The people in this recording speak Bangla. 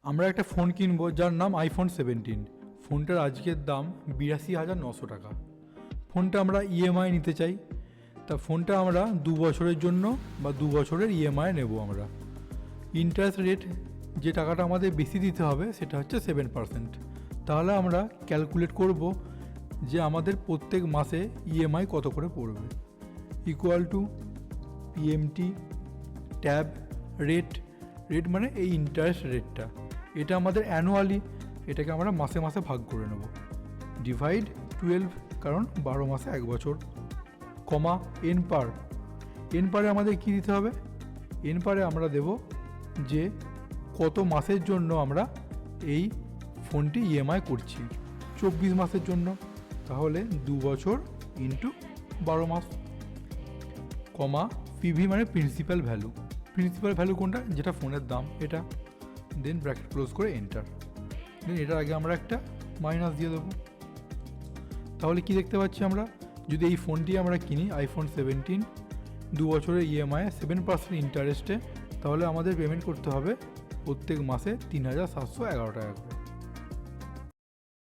আমরা একটা ফোন কিনবো যার নাম আইফোন 17। ফোনটার আজকের দাম 82,900 টাকা। ফোনটা আমরা ইএমআই নিতে চাই। তা ফোনটা আমরা 2 বছরের জন্য বা 2 বছরের ইএমআই নেব আমরা। ইন্টারেস্ট রেট যে টাকাটা আমাদের বেশি দিতে হবে সেটা হচ্ছে 7%। তাহলে আমরা ক্যালকুলেট করব যে আমাদের প্রত্যেক মাসে ইএমআই কত করে পড়বে, equal to PMT tab rate. Rate মানে এই ইন্টারেস্ট রেটটা, এটা আমাদের অ্যানুয়ালি, এটাকে আমরা মাসে মাসে ভাগ করে নেব, ডিভাইড 12, কারণ 12 মাসে 1 বছর, কমা এন পার। এন পারে আমাদের কী দিতে হবে? এন পারে আমরা দেব যে কত মাসের জন্য আমরা এই ফোনটি ইএমআই করছি। 24 মাসের জন্য, তাহলে 2 বছর ইন্টু 12 মাস, কমা পিভি মানে প্রিন্সিপাল ভ্যালু। প্রিন্সিপাল ভ্যালু কোনটা? যেটা ফোনের দাম, এটা। দেন ব্র্যাকেট ক্লোজ করে এন্টার। দেন এটার আগে আমরা একটা মাইনাস দিয়ে দেবো। তাহলে কি দেখতে পাচ্ছি আমরা? যদি এই ফোনটি আমরা কিনি আইফোন 17 2 বছরের ইএমআই 7% ইন্টারেস্টে, তাহলে আমাদের পেমেন্ট করতে হবে প্রত্যেক মাসে 3,711 টাকা করে।